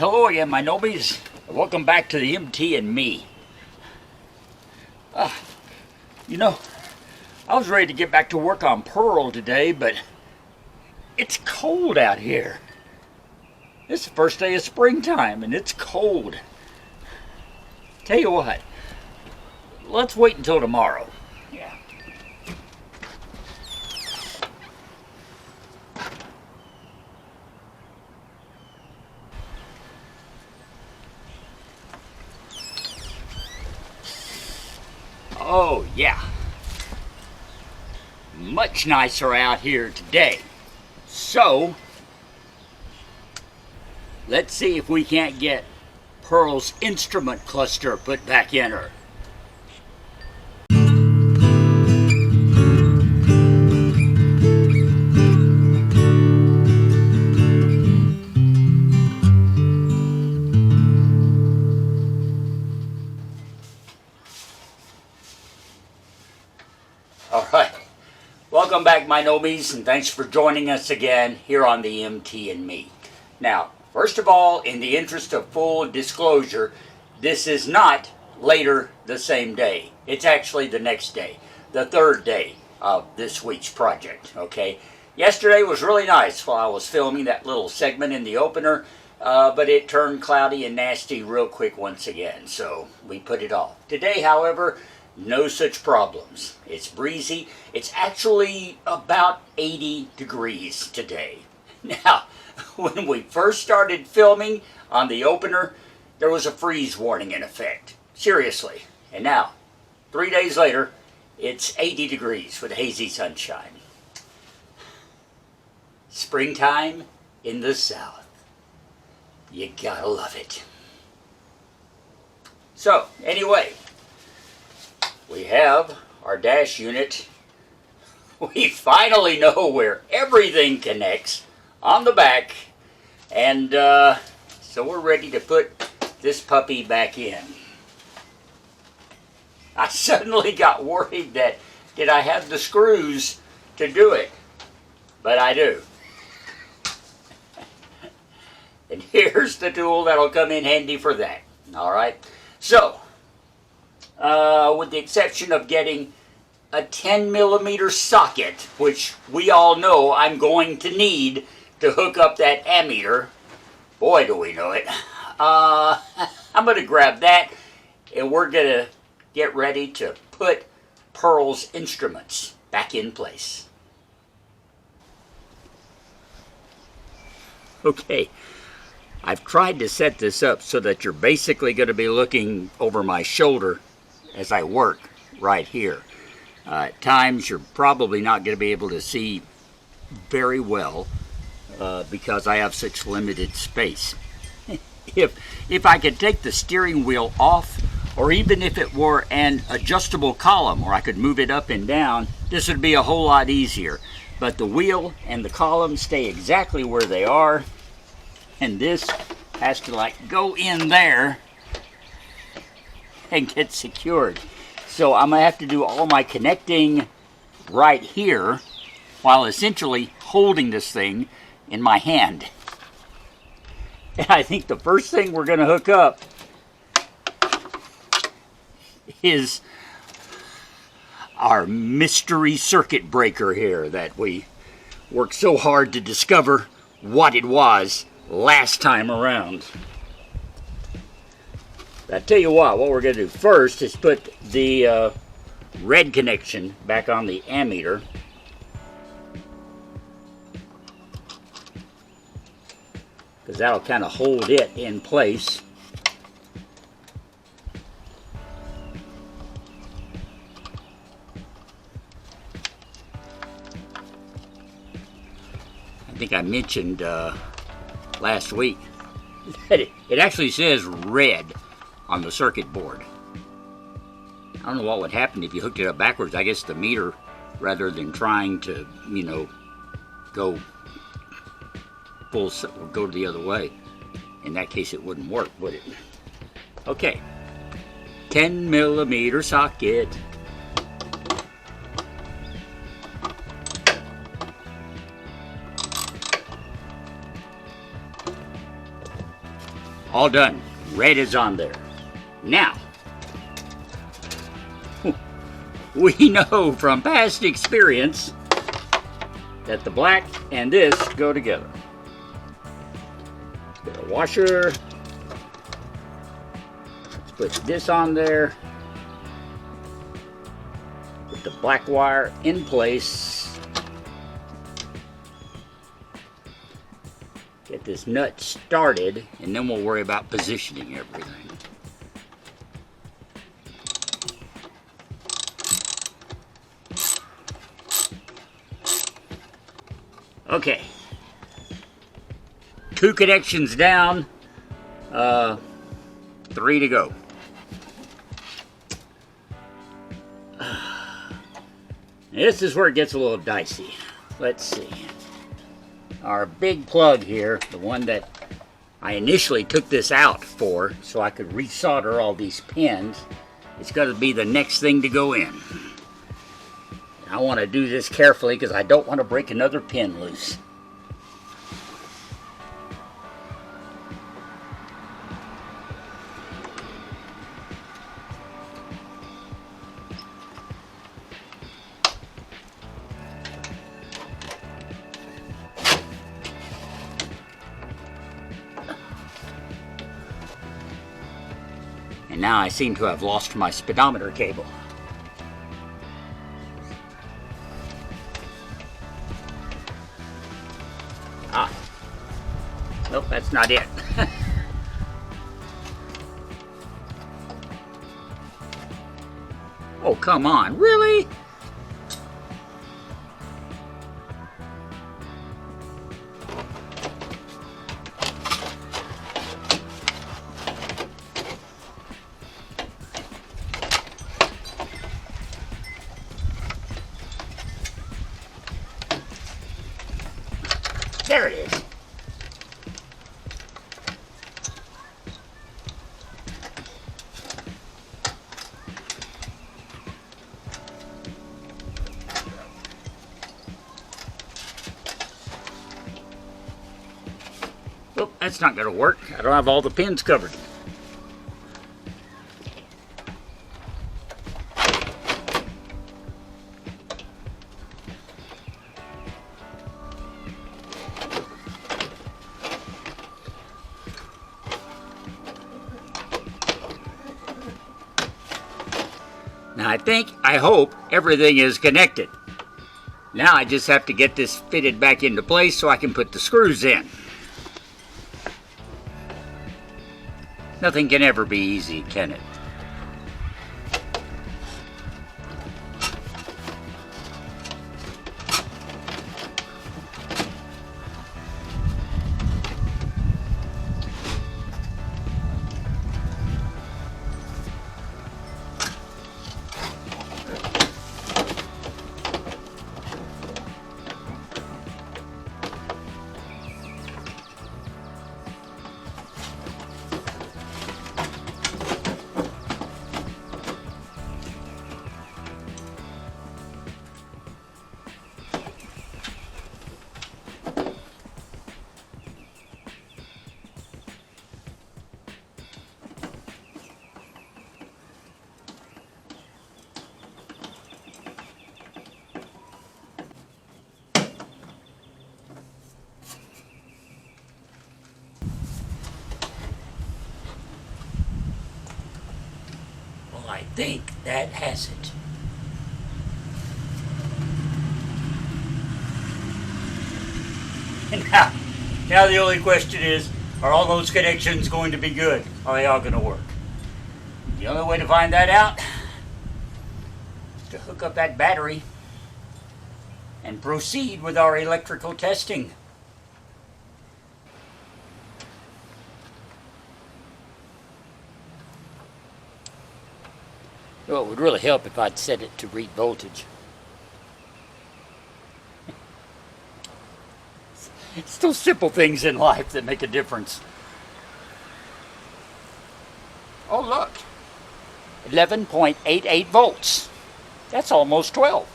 Hello again, my nobies. Welcome back to the MT and me. You know, I was ready to get back to work on Pearl today, but it's cold out here. It's the first day of springtime, and it's cold. Tell you what, let's wait until tomorrow. Yeah. Oh, yeah. Much nicer out here today. So, let's see if we can't get Pearl's instrument cluster put back in her. Alright, welcome back my nobies, and thanks for joining us again here on the MT and me. Now, first of all, in the interest of full disclosure, this is not later the same day. It's actually the next day, the third day of this week's project, okay? Yesterday was really nice while I was filming that little segment in the opener, but it turned cloudy and nasty real quick once again, so we put it off. Today, however, no such problems. It's breezy. It's actually about 80 degrees today. Now, when we first started filming on the opener, there was a freeze warning in effect. Seriously. And now, 3 days later, it's 80 degrees with hazy sunshine. Springtime in the south. You gotta love it. So, anyway, we have our dash unit. We finally know where everything connects on the back, and so we're ready to put this puppy back in. I suddenly got worried that did I have the screws to do it, but I do. And here's the tool that'll come in handy for that. All right, so with the exception of getting a 10mm socket, which we all know I'm going to need to hook up that ammeter. Boy, do we know it. I'm going to grab that, and we're going to get ready to put Pearl's instruments back in place. Okay, I've tried to set this up so that you're basically going to be looking over my shoulder as I work right here. At times you're probably not going to be able to see very well because I have such limited space. If I could take the steering wheel off, or even if it were an adjustable column where I could move it up and down, this would be a whole lot easier. But the wheel and the column stay exactly where they are, and this has to like go in there and get secured. So I'm gonna have to do all my connecting right here while essentially holding this thing in my hand. And I think the first thing we're gonna hook up is our mystery circuit breaker here that we worked so hard to discover what it was last time around. I tell you what we're going to do first is put the red connection back on the ammeter. Because that'll kind of hold it in place. I think I mentioned last week that it actually says red on the circuit board. I don't know what would happen if you hooked it up backwards. I guess the meter, rather than trying to, you know, go to the other way, in that case it wouldn't work, would it? Okay, 10mm socket. All done. Red is on there. Now, we know from past experience that the black and this go together. Get a washer. Let's put this on there. Put the black wire in place. Get this nut started, and then we'll worry about positioning everything. Okay, 2 connections down, 3 to go. This is where it gets a little dicey. Let's see. Our big plug here, the one that I initially took this out for so I could resolder all these pins, it's going to be the next thing to go in. I want to do this carefully because I don't want to break another pin loose. And now I seem to have lost my speedometer cable. Nope, that's not it. Oh, come on, really? There it is. Oh, that's not going to work. I don't have all the pins covered. Now I hope everything is connected. Now I just have to get this fitted back into place so I can put the screws in. Nothing can ever be easy, can it? I think that has it. And now the only question is, are all those connections going to be good? Are they all going to work? The only way to find that out is to hook up that battery and proceed with our electrical testing. Well, it would really help if I'd set it to read voltage. It's those simple things in life that make a difference. Oh, look. 11.88 volts. That's almost 12,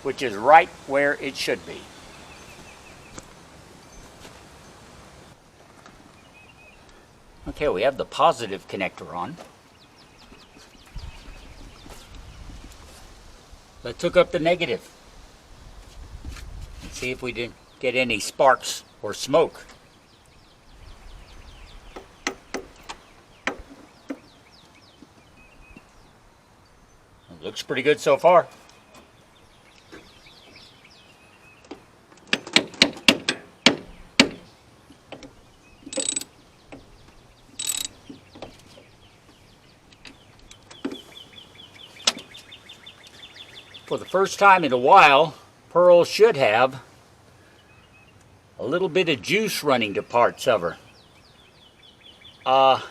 which is right where it should be. Okay, we have the positive connector on. Let's hook up the negative. See if we didn't get any sparks or smoke. It looks pretty good so far. For the first time in a while, Pearl should have a little bit of juice running to parts of her. I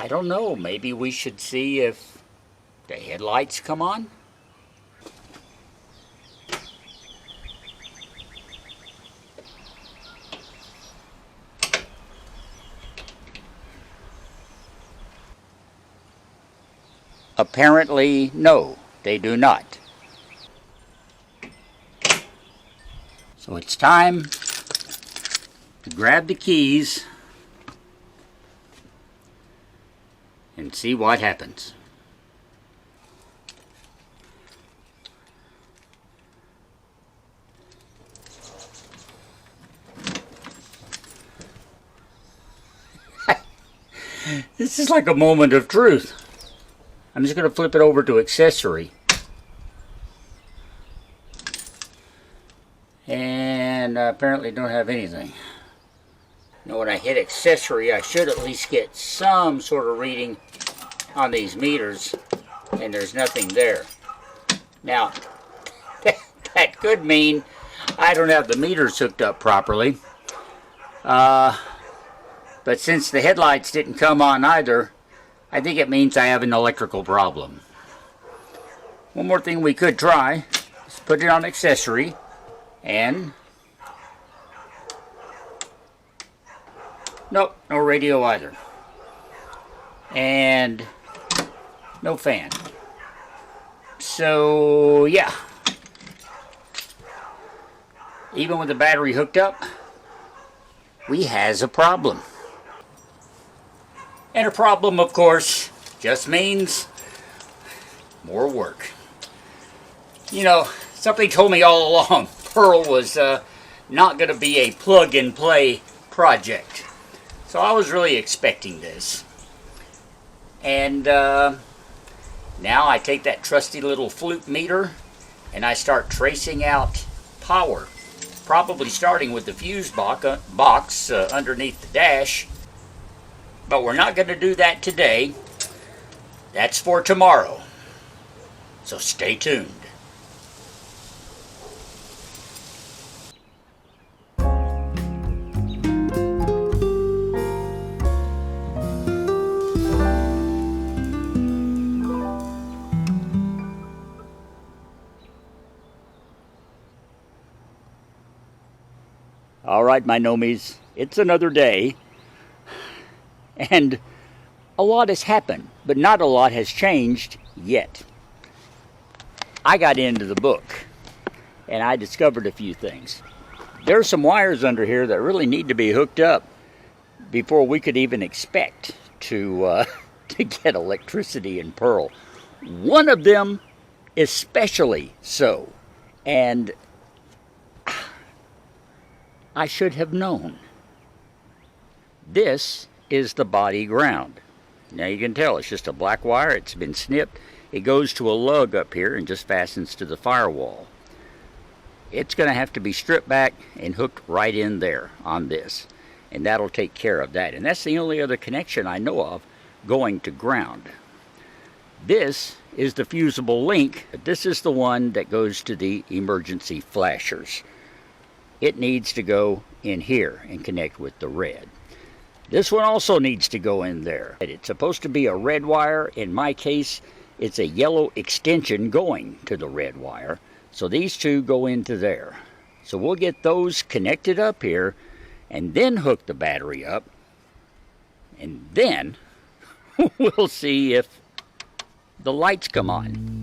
don't know, maybe we should see if the headlights come on? Apparently, no, they do not. So it's time to grab the keys and see what happens. This is like a moment of truth. I'm just going to flip it over to accessory. And I apparently don't have anything. Now when I hit accessory, I should at least get some sort of reading on these meters, and there's nothing there. Now, that could mean I don't have the meters hooked up properly. But since the headlights didn't come on either, I think it means I have an electrical problem. One more thing we could try is put it on accessory, and nope, no radio either, and no fan. So yeah, even with the battery hooked up, we has a problem. And a problem, of course, just means more work. You know, something told me all along Pearl was not going to be a plug-and-play project. So I was really expecting this. And now I take that trusty little flute meter and I start tracing out power. Probably starting with the fuse box underneath the dash. But we're not going to do that today. That's for tomorrow. So stay tuned. All right, my nomies, it's another day. And a lot has happened, but not a lot has changed yet. I got into the book, and I discovered a few things. There are some wires under here that really need to be hooked up before we could even expect to get electricity in Pearl. One of them especially so, and I should have known. This is the body ground. Now you can tell it's just a black wire. It's been snipped. It goes to a lug up here and just fastens to the firewall. It's going to have to be stripped back and hooked right in there on this, and that'll take care of that. And that's the only other connection I know of going to ground. This is the fusible link. This is the one that goes to the emergency flashers. It needs to go in here and connect with the red. This one also needs to go in there. It's supposed to be a red wire. In my case, it's a yellow extension going to the red wire. So these two go into there. So we'll get those connected up here and then hook the battery up. And then we'll see if the lights come on.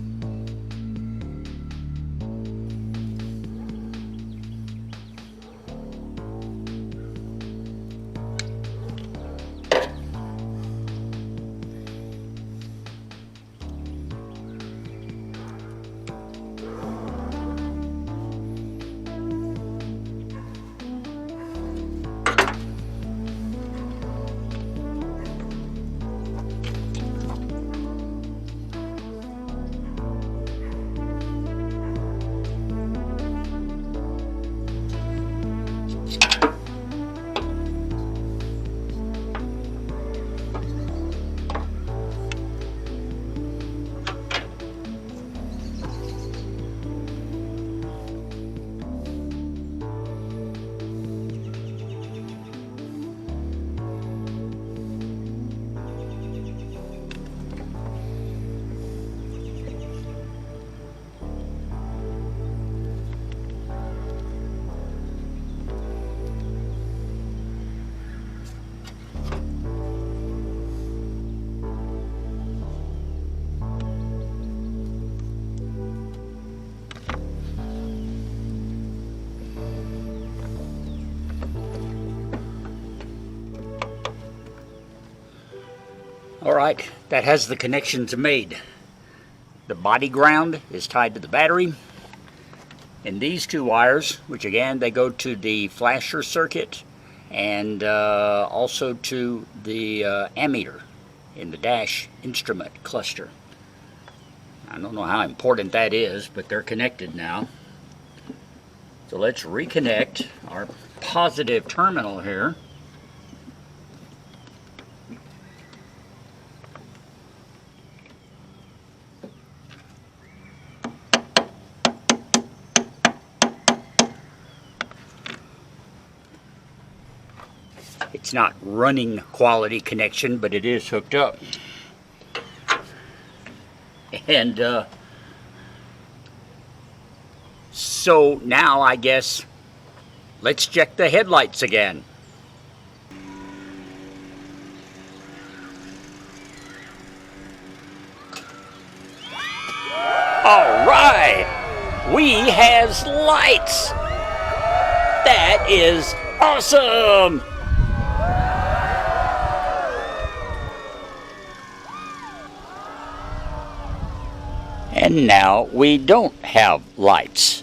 Alright, that has the connections made. The body ground is tied to the battery. And these two wires, which again, they go to the flasher circuit and also to the ammeter in the dash instrument cluster. I don't know how important that is, but they're connected now. So let's reconnect our positive terminal here. It's not running quality connection, but it is hooked up. And so now I guess let's check the headlights again. All right, we has lights. That is awesome. And now we don't have lights.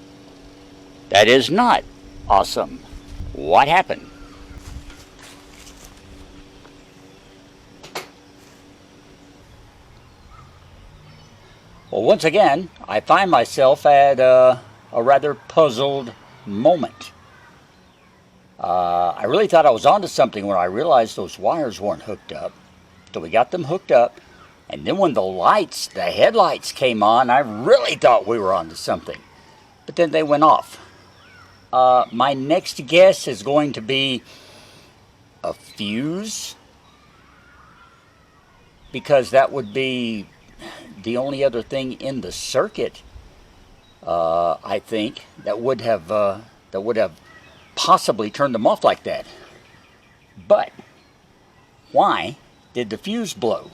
That is not awesome. What happened? Well, once again, I find myself at a rather puzzled moment. I really thought I was onto something when I realized those wires weren't hooked up. So we got them hooked up. And then when the headlights came on, I really thought we were onto something. But then they went off. My next guess is going to be a fuse, because that would be the only other thing in the circuit, I think, that would have possibly turned them off like that. But why did the fuse blow?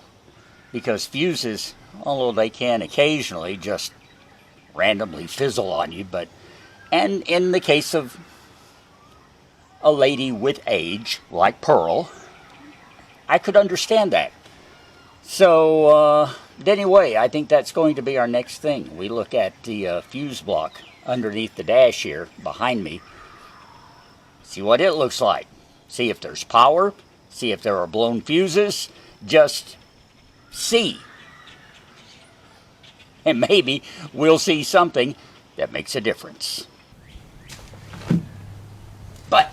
Because fuses, although they can occasionally just randomly fizzle on you, and in the case of a lady with age, like Pearl, I could understand that. So, anyway, I think that's going to be our next thing. We look at the fuse block underneath the dash here, behind me, see what it looks like. See if there's power, see if there are blown fuses, just see. And maybe we'll see something that makes a difference. But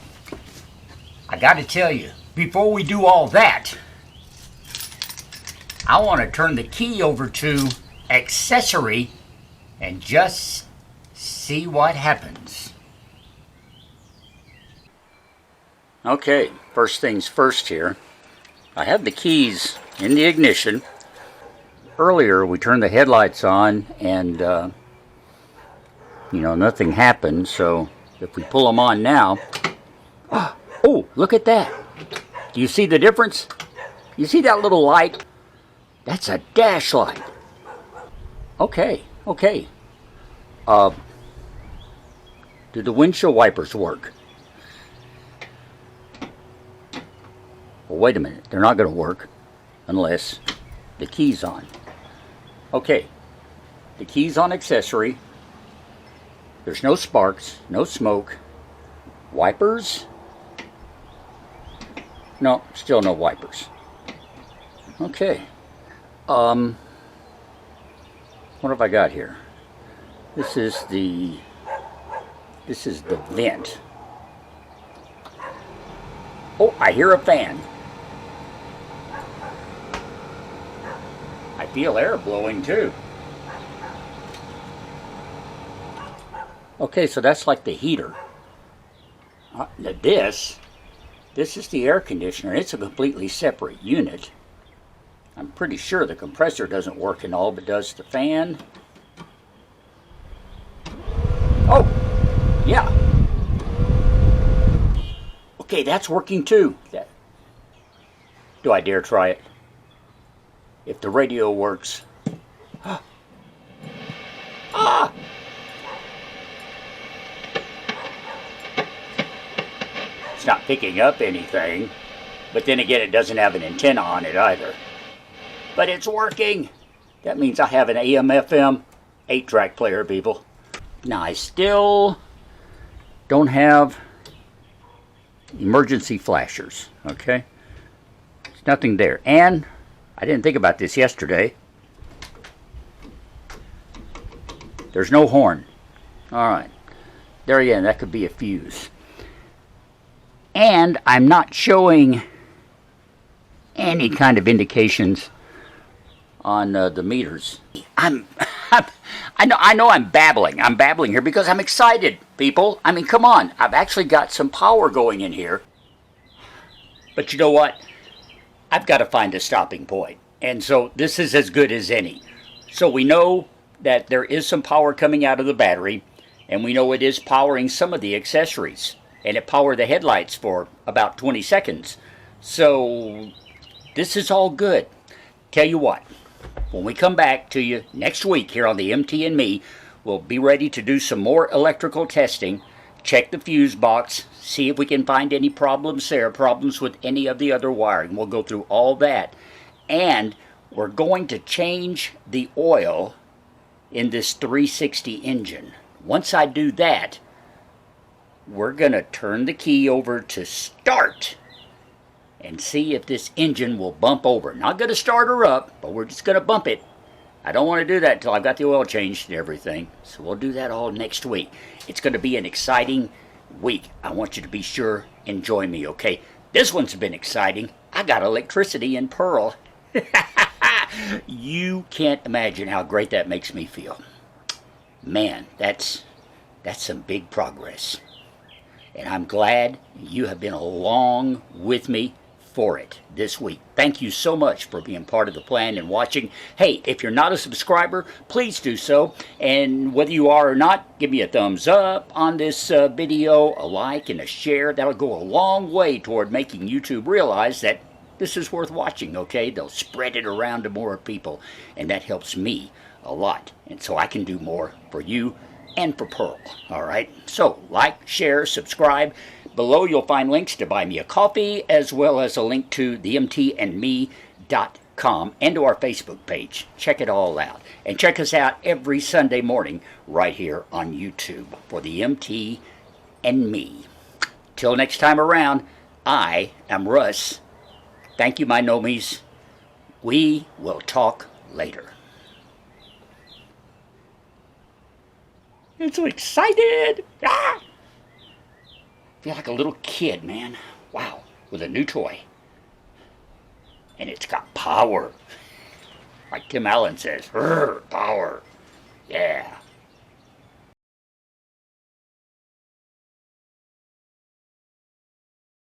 I got to tell you, before we do all that, I want to turn the key over to accessory and just see what happens. Okay, first things first here. I have the keys in the ignition. Earlier we turned the headlights on and nothing happened, so if we pull them on now, oh, look at that. Do you see the difference? You see that little light? That's a dash light. Okay. Do the windshield wipers work? Well, wait a minute, they're not going to work unless the key's on. Okay, the key's on accessory. There's no sparks, no smoke. Wipers? No, still no wipers. Okay. What have I got here? This is the vent. Oh, I hear a fan. I feel air blowing too. Okay, so that's like the heater. Now this is the air conditioner. It's a completely separate unit. I'm pretty sure the compressor doesn't work and all, but does the fan? Oh, yeah. Okay, that's working too. Do I dare try it? If the radio works. Ah! It's not picking up anything, but then again, it doesn't have an antenna on it either. but it's working. That means I have an AM/FM 8-track player, people. Now, I still don't have emergency flashers, okay? There's nothing there. And I didn't think about this yesterday. There's no horn. All right. There again, that could be a fuse. And I'm not showing any kind of indications on the meters. I know I'm babbling. I'm babbling here because I'm excited, people. I mean, come on. I've actually got some power going in here. But you know what? I've got to find a stopping point. And so this is as good as any. So we know that there is some power coming out of the battery, and we know it is powering some of the accessories, and it powered the headlights for about 20 seconds. So this is all good. Tell you what, when we come back to you next week here on the MT and Me, we'll be ready to do some more electrical testing, check the fuse box, see if we can find any problems there, problems with any of the other wiring. We'll go through all that, and we're going to change the oil in this 360 engine. Once I do that, we're going to turn the key over to start and see if this engine will bump over. Not going to start her up, but we're just going to bump it. I don't want to do that until I've got the oil changed and everything. So we'll do that all next week. It's going to be an exciting week. I want you to be sure and join me, okay? This one's been exciting. I got electricity in Pearl. You can't imagine how great that makes me feel. Man, that's some big progress. And I'm glad you have been along with me for it this week. Thank you so much for being part of the plan and watching. Hey, if you're not a subscriber, please do so. And whether you are or not, give me a thumbs up on this video, a like and a share. That'll go a long way toward making YouTube realize that this is worth watching, okay? They'll spread it around to more people, and that helps me a lot. And so I can do more for you and for Pearl, all right? So, like, share, subscribe. Below you'll find links to buy me a coffee, as well as a link to themtandme.com and to our Facebook page. Check it all out. And check us out every Sunday morning right here on YouTube for the MT and Me. Till next time around, I am Russ. Thank you, my nomies. We will talk later. I'm so excited. Ah! I feel like a little kid, man. Wow, with a new toy. And it's got power. Like Tim Allen says, power. Yeah.